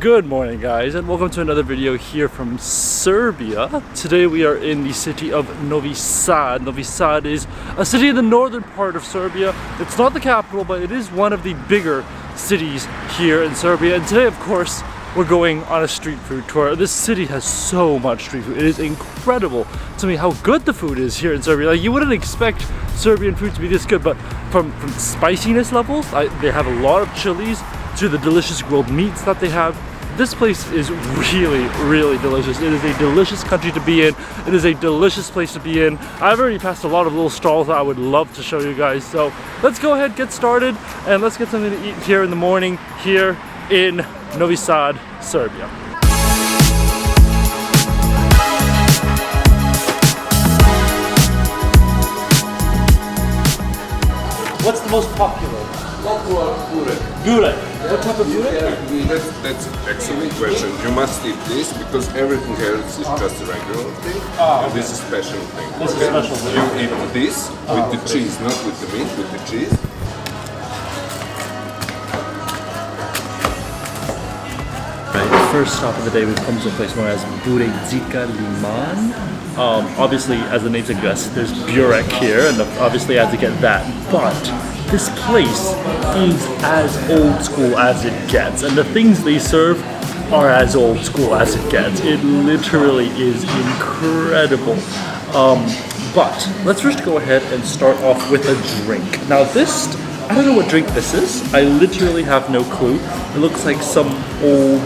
Good morning guys, and welcome to another video here from Serbia. Today we are in the city of Novi Sad. Novi Sad is a city in the northern part of Serbia. It's not the capital, but it is one of the bigger cities here in Serbia. And today, of course, we're going on a street food tour. This city has so much street food. It is incredible to me how good the food is here in Serbia. Like, you wouldn't expect Serbian food to be this good, but from spiciness levels, they have a lot of chilies, to the delicious grilled meats that they have. This place is really delicious. It is a delicious country to be in. It is a delicious place to be in. I've already passed a lot of little stalls that I would love to show you guys. So let's go ahead, get started, and let's get something to eat here in the morning here in Novi Sad, Serbia. What's the most popular? Burek. Burek. What type of burek? That's an excellent question. You must eat this because everything else is just a regular thing. And this is a special thing. This is a special thing. You eat this with the cheese, not with the meat, with the cheese. Right, first stop of the day, we've come to a place known as Burek Liman. Obviously, as the name suggests, there's burek here, and obviously I had to get that. But this place is as old school as it gets, and the things they serve are as old school as it gets. It literally is incredible. But let's first go ahead and start off with a drink. Now this, I don't know what drink this is. I literally have no clue. It looks like some old,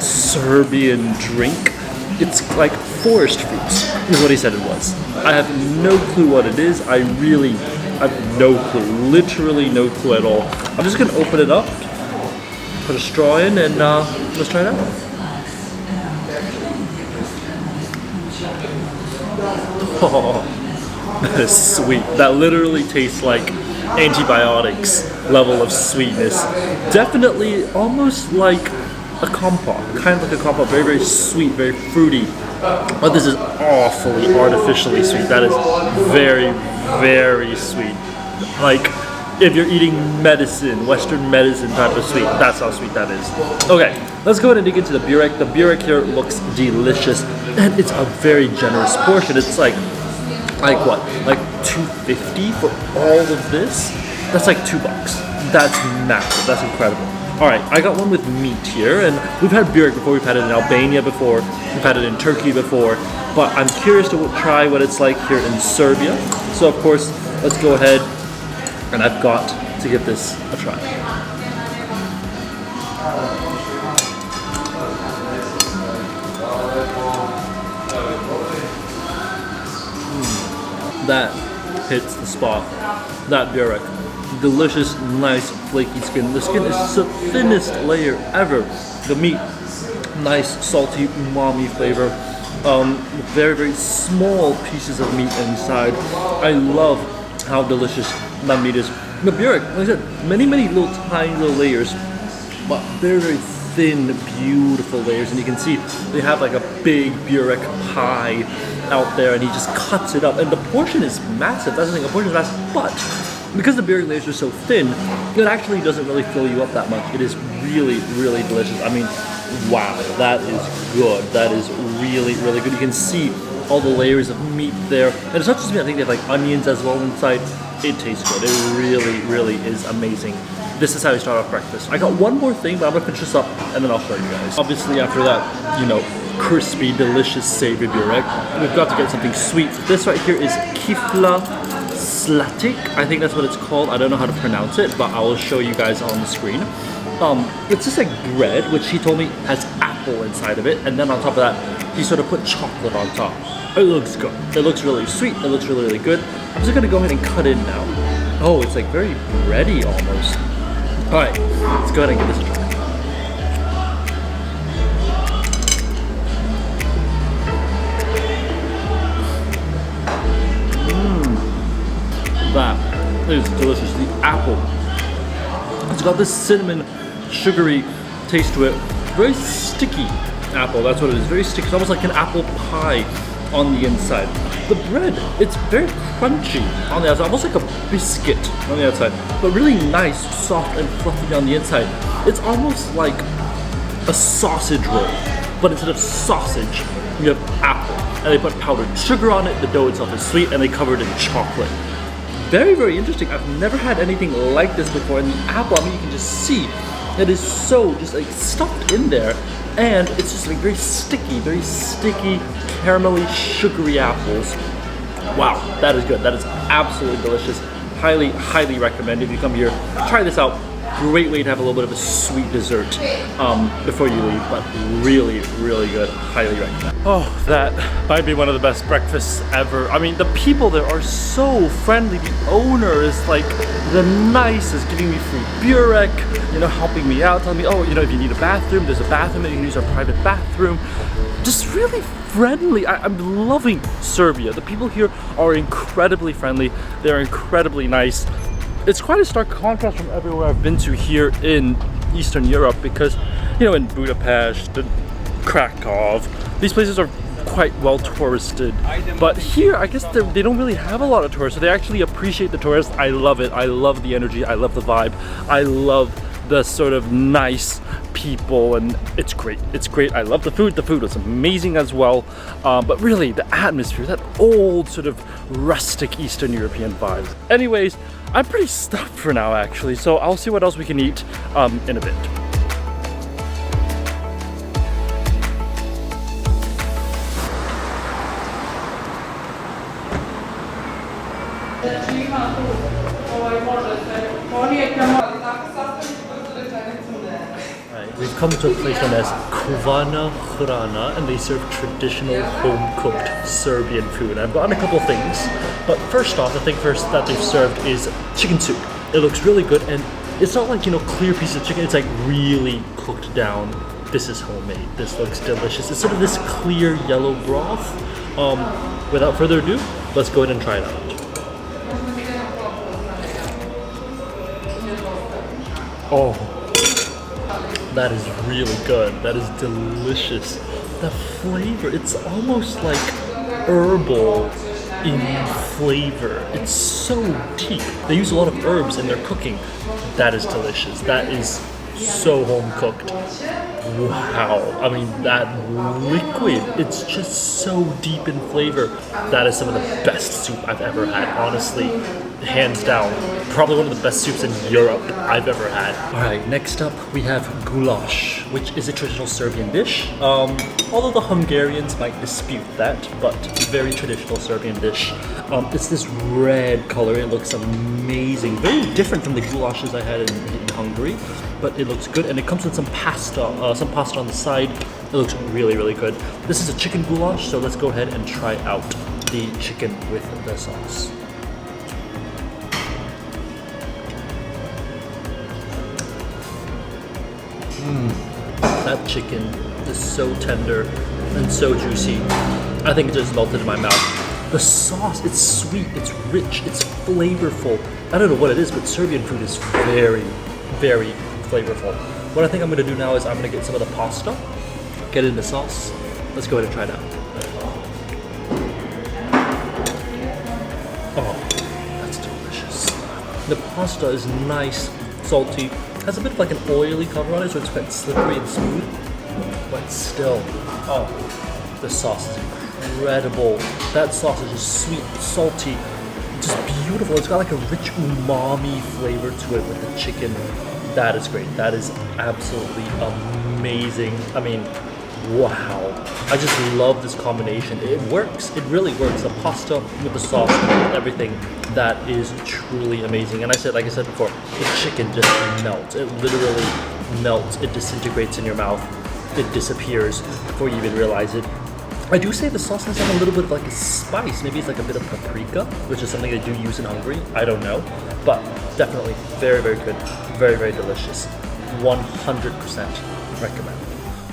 Serbian drink. It's like forest fruits, is what he said it was. I have no clue what it is. I have no clue, literally no clue at all. I'm just gonna open it up, put a straw in, and let's try it out. Oh, that is sweet. That literally tastes like antibiotics level of sweetness. Definitely almost like a compote, kind of like a compote, very sweet, very fruity. But this is awfully artificially sweet. That is very sweet. Like if you're eating medicine, Western medicine type of sweet, that's how sweet that is. Okay, let's go ahead and dig into the burek. The burek here looks delicious, and it's a very generous portion. It's like what? Like $2.50 for all of this? That's like $2. That's massive. That's incredible. Alright, I got one with meat here, and we've had burek before. We've had it in Albania before, we've had it in Turkey before, but I'm curious to try what it's like here in Serbia. So of course, let's go ahead, and I've got to give this a try. That hits the spot. That burek. Delicious, nice, flaky skin. The skin is the thinnest layer ever. The meat, nice, salty, umami flavor. Very small pieces of meat inside. I love how delicious that meat is. The burek, like I said, many little tiny little layers, but very thin, beautiful layers. And you can see they have like a big burek pie out there, and he just cuts it up. And the portion is massive. That's the thing, the portion is massive, but because the burek layers are so thin, it actually doesn't really fill you up that much. It is really delicious. I mean, wow, that is good. That is really good. You can see all the layers of meat there. And it's not just meat, I think they have like onions as well inside. It tastes good. It really is amazing. This is how you start off breakfast. I got one more thing, but I'm gonna finish this up and then I'll show you guys. Obviously after that, crispy, delicious, savory burek, we've got to get something sweet. This right here is kifla slatic, I think that's what it's called. I don't know how to pronounce it, but I will show you guys on the screen. It's just like bread, which he told me has apple inside of it, and then on top of that, he sort of put chocolate on top. It looks good. It looks really sweet. It looks really good. I'm just gonna go ahead and cut in now. Oh, it's like very bready almost. All right, let's go ahead and give this a try. That is delicious. The apple, it's got this cinnamon, sugary taste to it. Very sticky apple, that's what it is. Very sticky. It's almost like an apple pie on the inside. The bread, it's very crunchy on the outside, almost like a biscuit on the outside, but really nice, soft and fluffy on the inside. It's almost like a sausage roll, but instead of sausage, you have apple. And they put powdered sugar on it, the dough itself is sweet, and they cover it in chocolate. Very, very interesting. I've never had anything like this before. And the apple, I mean, you can just see it is so just like stuffed in there. And it's just like very sticky, caramelly, sugary apples. Wow, that is good. That is absolutely delicious. Highly, highly recommend if you come here, try this out. Great way to have a little bit of a sweet dessert before you leave, but really, really good. Highly recommend. Oh, that might be one of the best breakfasts ever. I mean, the people there are so friendly. The owner is like the nicest, giving me free Burek, you know, helping me out, telling me, oh, you know, if you need a bathroom, there's a bathroom that you can use, our private bathroom. Just really friendly. I'm loving Serbia. The people here are incredibly friendly. They're incredibly nice. It's quite a stark contrast from everywhere I've been to here in Eastern Europe because, you know, in Budapest and Krakow, these places are quite well touristed. But here, I guess they don't really have a lot of tourists, so they actually appreciate the tourists. I love it. I love the energy. I love the vibe. I love the sort of nice people, and it's great. It's great. I love the food. The food was amazing as well. But really, the atmosphere, that old sort of rustic Eastern European vibes. Anyways, I'm pretty stuffed for now, actually, so I'll see what else we can eat in a bit. We've come to a place known as Kuvana Hrana, and they serve traditional home-cooked Serbian food. I've gotten a couple things, but first off, the thing first that they've served is chicken soup. It looks really good, and it's not like, you know, clear pieces of chicken, it's like really cooked down. This is homemade. This looks delicious. It's sort of this clear yellow broth. Without further ado, let's go ahead and try it out. Oh. That is really good. That is delicious. The flavor, it's almost like herbal in flavor. It's so deep. They use a lot of herbs in their cooking. That is delicious. That is so home cooked. Wow. I mean, that liquid, it's just so deep in flavor. That is some of the best soup I've ever had, honestly. Hands down. Probably one of the best soups in Europe I've ever had. Alright, next up we have Gulash, which is a traditional Serbian dish. Although the Hungarians might dispute that, but very traditional Serbian dish. It's this red color, it looks amazing. Very different from the Gulashes I had in Hungary, but it looks good, and it comes with some pasta on the side. It looks really, really good. This is a chicken goulash, so let's go ahead and try out the chicken with the sauce. That chicken is so tender and so juicy. I think it just melted in my mouth. The sauce, it's sweet, it's rich, it's flavorful. I don't know what it is, but Serbian food is very, very flavorful. What I think I'm gonna do now is I'm gonna get some of the pasta, get it in the sauce. Let's go ahead and try it out. Oh, that's delicious. The pasta is nice, salty, has a bit of like an oily cover on it, so it's quite slippery and smooth, but still, oh, the sauce is incredible. That sauce is just sweet, salty, just beautiful. It's got like a rich umami flavor to it with the chicken. That is great. That is absolutely amazing. I mean, wow. I just love this combination. It works. It really works. The pasta with the sauce and everything, that is truly amazing. And like I said before, the chicken just melts. It literally melts. It disintegrates in your mouth. It disappears before you even realize it. I do say the sauce has a little bit of like a spice. Maybe it's like a bit of paprika, which is something they do use in Hungary. I don't know. But definitely very, very good. Very, very delicious. 100% recommend.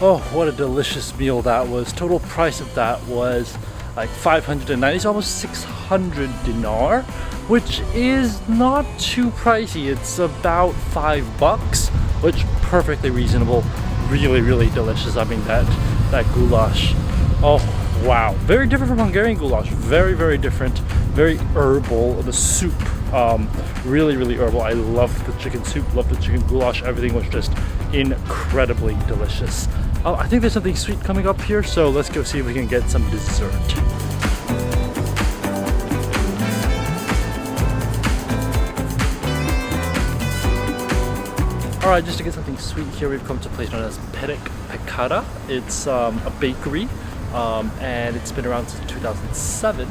Oh, what a delicious meal that was. Total price of that was like 590, almost 600 dinar, which is not too pricey. It's about $5, which perfectly reasonable. Really, really delicious. I mean, that goulash. Oh, wow. Very different from Hungarian goulash. Very, very different. Very herbal. The soup Really, really herbal. I loved the chicken soup, loved the chicken goulash. Everything was just incredibly delicious. I think there's something sweet coming up here, so let's go see if we can get some dessert. Alright, just to get something sweet here, we've come to a place known as Burek. It's a bakery, and it's been around since 2007.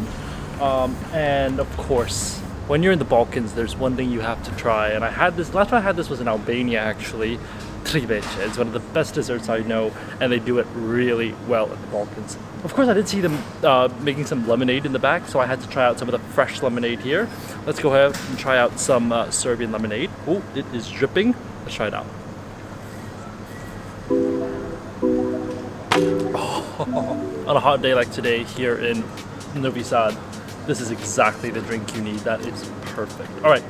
And of course, when you're in the Balkans, there's one thing you have to try. And I had this, last time I had this was in Albania actually. Trileće. It's one of the best desserts I know, and they do it really well in the Balkans. Of course, I did see them making some lemonade in the back, so I had to try out some of the fresh lemonade here. Let's go ahead and try out some Serbian lemonade. Oh, it is dripping. Let's try it out. Oh, on a hot day like today here in Novi Sad, this is exactly the drink you need. That is perfect. All right,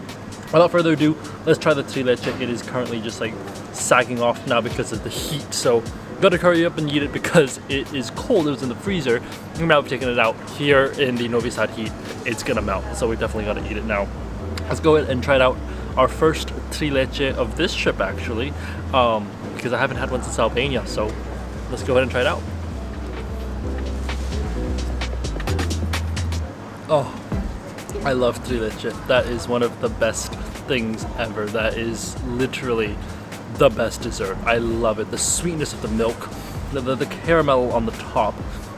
without further ado, let's try the trileće. It is currently just like sagging off now because of the heat, so gotta hurry up and eat it because it is cold. It was in the freezer, and now we've taken it out here in the Novi Sad heat. It's gonna melt, so we definitely gotta eat it now. Let's go ahead and try it out. Our first trileće of this trip actually, because I haven't had one since Albania, so let's go ahead and try it out. Oh, I love trileće. That is one of the best things ever. That is literally the best dessert. I love it. The sweetness of the milk, the caramel on the top,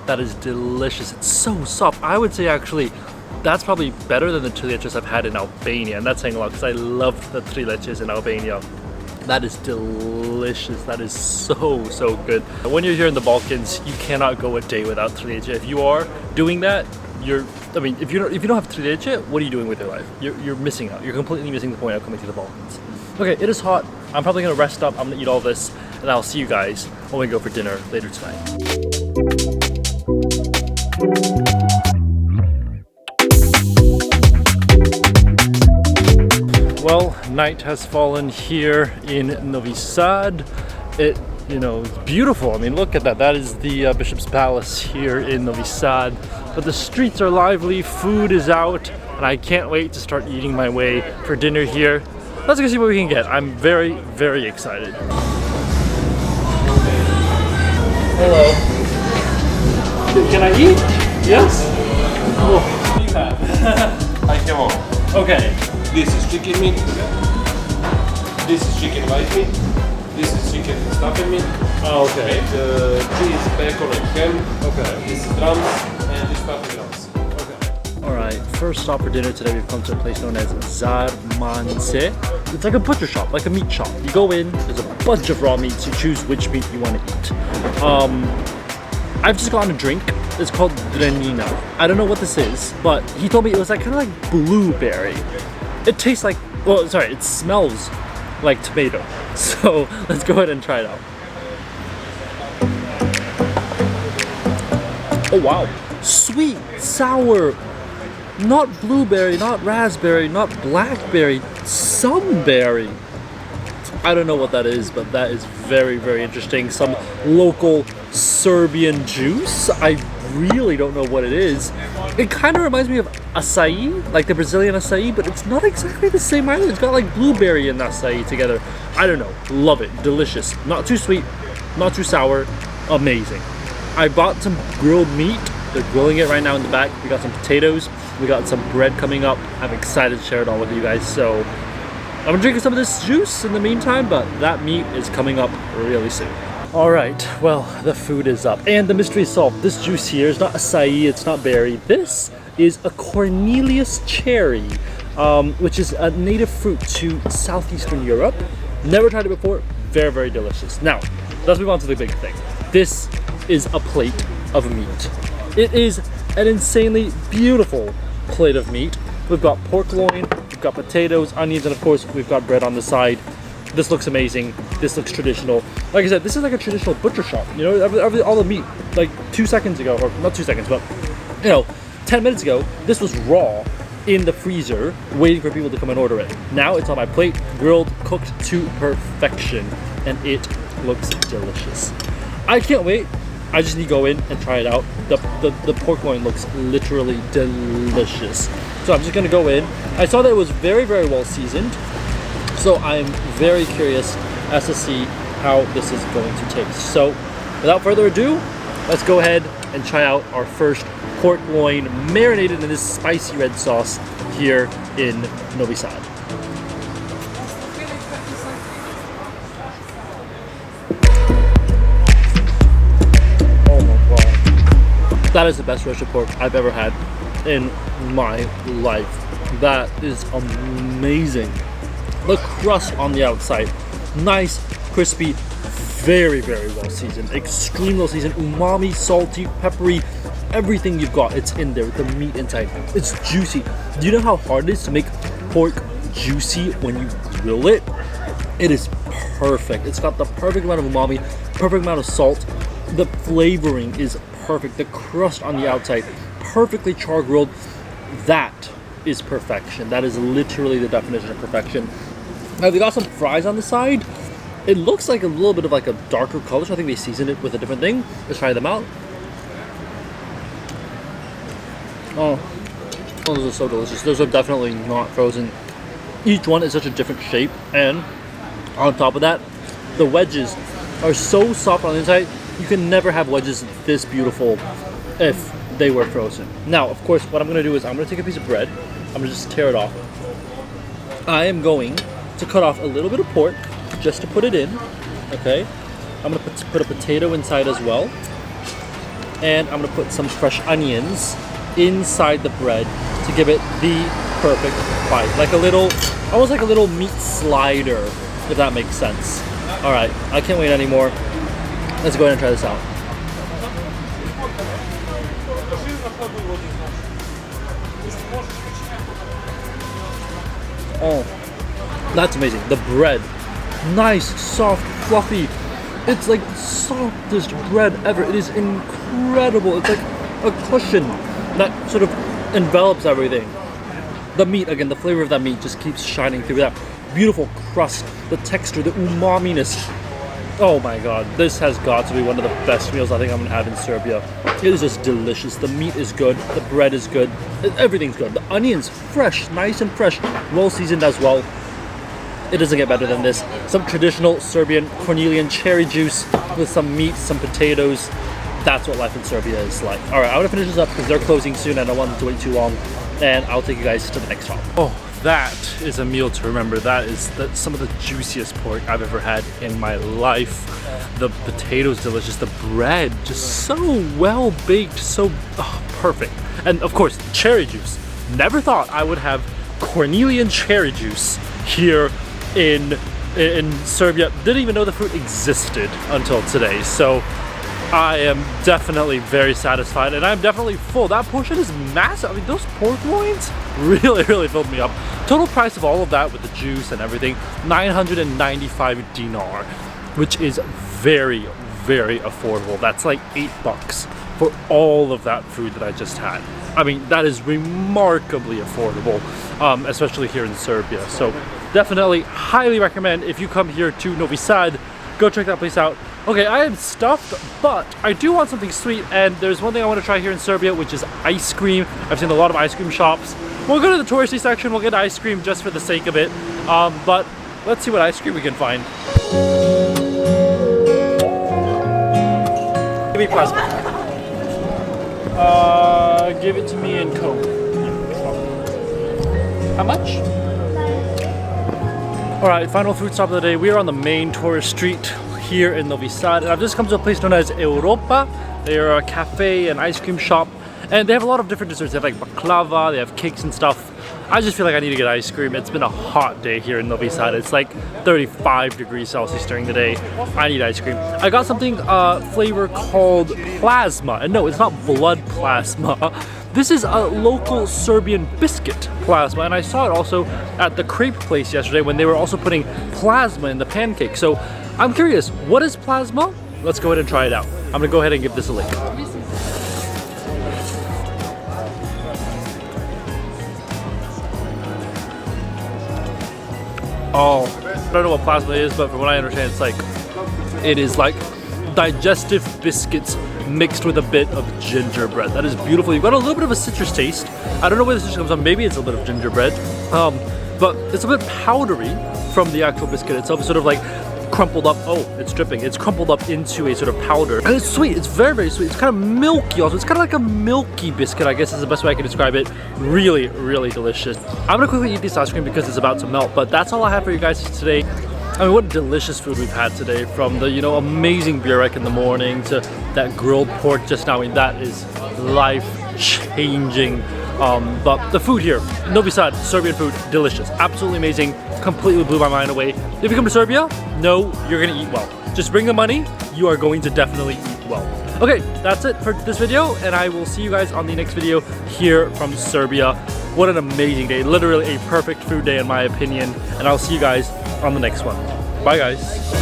that is delicious. It's so soft. I would say actually that's probably better than the trilećes I've had in Albania, and that's saying a lot because I loved the trilećes in Albania. That is delicious. That is so good. When you're here in the Balkans, you cannot go a day without trileće. If you are doing that, if you don't have trileće, what are you doing with your life? You're missing out. You're completely missing the point of coming to the Balkans. Okay, it is hot. I'm probably gonna rest up. I'm gonna eat all this, and I'll see you guys when we go for dinner later tonight. Well, night has fallen here in Novi Sad. It's beautiful. I mean, look at that. That is the Bishop's Palace here in Novi Sad. But the streets are lively, food is out, and I can't wait to start eating my way for dinner here. Let's go see what we can get. I'm very, very excited. Hello. Can I eat? Yes? Oh. What do you have? I have all. Okay. This is chicken meat. This is chicken white meat. This is chicken stuffed meat. Oh, okay. Cheese, bacon, and ham. Okay. This is drums, and this stuffed drums. Okay. Alright, first stop for dinner today, we've come to a place known as Zarmanse. It's like a butcher shop, like a meat shop. You go in, there's a bunch of raw meats, you choose which meat you want to eat. I've just gotten a drink. It's called Drenina. I don't know what this is, but he told me it was like kind of like blueberry. It tastes like, well, sorry, it smells like tomato. So let's go ahead and try it out. Oh wow, sweet, sour, not blueberry, not raspberry, not blackberry, some berry. I don't know what that is, but that is very, very interesting. Some local Serbian juice. I really don't know what it is. It kind of reminds me of acai, like the Brazilian acai, but it's not exactly the same either. It's got like blueberry and acai together. I don't know. Love it. Delicious. Not too sweet, not too sour. Amazing. I bought some grilled meat. They're grilling it right now in the back. We got some potatoes. We got some bread coming up. I'm excited to share it all with you guys. So I'm drinking some of this juice in the meantime, but that meat is coming up really soon. All right, well, the food is up and the mystery is solved. This juice here is not acai, it's not berry. This is a Cornelius cherry, which is a native fruit to southeastern Europe. Never tried it before. Very, very delicious. Now, let's move on to the big thing. This is a plate of meat. It is an insanely beautiful plate of meat. We've got pork loin, we've got potatoes, onions, and of course, we've got bread on the side. This looks amazing. This looks traditional. Like I said, this is like a traditional butcher shop. You know, all the meat, like 2 seconds ago, or not 2 seconds, but 10 minutes ago, this was raw in the freezer, waiting for people to come and order it. Now it's on my plate, grilled, cooked to perfection, and it looks delicious. I can't wait. I just need to go in and try it out. The pork loin looks literally delicious. So So I'm just gonna go in. I saw that it was very, very well seasoned. So I'm very curious as to see how this is going to taste. So without further ado, let's go ahead and try out our first pork loin marinated in this spicy red sauce here in Novi Sad. Oh my god. That is the best roasted pork I've ever had in my life. That is amazing. The crust on the outside, nice, crispy, very, very well seasoned, extremely well seasoned, umami, salty, peppery, everything you've got, it's in there, the meat inside. It's juicy. Do you know how hard it is to make pork juicy when you grill it? It is perfect. It's got the perfect amount of umami, perfect amount of salt. The flavoring is perfect. The crust on the outside, perfectly char grilled. That is perfection. That is literally the definition of perfection. Now they got some fries on the side. It looks like a little bit of like a darker color, so I think they seasoned it with a different thing. Let's try them out. Oh, those are so delicious. Those are definitely not frozen. Each one is such a different shape, and on top of that, the wedges are so soft on the inside. You can never have wedges this beautiful if they were frozen. Now, of course, what I'm gonna do is I'm gonna take a piece of bread. I'm gonna just tear it off. I am going to cut off a little bit of pork just to put it in. Okay, I'm gonna put a potato inside as well, and I'm gonna put some fresh onions inside the bread to give it the perfect bite, like a little, almost like a little meat slider, if that makes sense. All right, I can't wait anymore. Let's go ahead and try this out. Oh, that's amazing. The bread, nice, soft, fluffy. It's like the softest bread ever. It is incredible. It's like a cushion that sort of envelops everything. The meat, again, the flavor of that meat just keeps shining through that beautiful crust, the texture, the umami-ness. Oh my god, this has got to be one of the best meals I think I'm gonna have in Serbia. It is just delicious. The meat is good, the bread is good, everything's good. The onions, fresh, nice and fresh, well seasoned as well. It doesn't get better than this. Some traditional Serbian cornelian cherry juice with some meat, some potatoes. That's what life in Serbia is like. All right, I'm gonna finish this up because they're closing soon and I don't want them to wait too long. And I'll take you guys to the next stop. Oh, that is a meal to remember. That is some of the juiciest pork I've ever had in my life. The potatoes delicious, the bread just so well baked, so perfect. And of course, cherry juice. Never thought I would have cornelian cherry juice here in Serbia. Didn't even know the fruit existed until today. So I am definitely very satisfied, and I'm definitely full. That portion is massive. I mean, those pork loins really, really filled me up. Total price of all of that with the juice and everything, 995 dinar, which is very, very affordable. That's like $8 for all of that food that I just had. I mean, that is remarkably affordable, especially here in Serbia. So definitely highly recommend if you come here to Novi Sad, go check that place out. Okay, I am stuffed, but I do want something sweet, and there's one thing I want to try here in Serbia, which is ice cream. I've seen a lot of ice cream shops. We'll go to the touristy section, we'll get ice cream just for the sake of it, but let's see what ice cream we can find. Give me PLAZMA. Give it to me in Coke. How much? Alright, final food stop of the day. We are on the main tourist street here in Novi Sad, and I've just come to a place known as Europa. They are a cafe and ice cream shop, and they have a lot of different desserts. They have like baklava, they have cakes and stuff. I just feel like I need to get ice cream. It's been a hot day here in Novi Sad. It's like 35 degrees Celsius during the day. I need ice cream. I got something flavor called PLAZMA, and no, it's not blood plasma. This is a local Serbian biscuit PLAZMA, and I saw it also at the crepe place yesterday when they were also putting plasma in the pancake. So I'm curious, what is PLAZMA? Let's go ahead and try it out. I'm gonna go ahead and give this a lick. Oh, I don't know what plasma is, but from what I understand, it is like digestive biscuits mixed with a bit of gingerbread. That is beautiful. You've got a little bit of a citrus taste. I don't know where the citrus comes from. Maybe it's a bit of gingerbread. But it's a bit powdery from the actual biscuit itself. It's sort of like crumpled up. Oh, it's dripping. It's crumpled up into a sort of powder. And it's sweet. It's very, very sweet. It's kind of milky also. It's kind of like a milky biscuit, I guess is the best way I can describe it. Really, really delicious. I'm gonna quickly eat this ice cream because it's about to melt, but that's all I have for you guys today. I mean, what delicious food we've had today, from the, you know, amazing burek in the morning to that grilled pork just now. I mean, that is life-changing. But the food here, Novi Sad, Serbian food, delicious, absolutely amazing, completely blew my mind away. If you come to Serbia, no, you're gonna eat well. Just bring the money, you are going to definitely eat well. Okay, that's it for this video, and I will see you guys on the next video here from Serbia. What an amazing day, literally a perfect food day in my opinion, and I'll see you guys on the next one. Bye guys.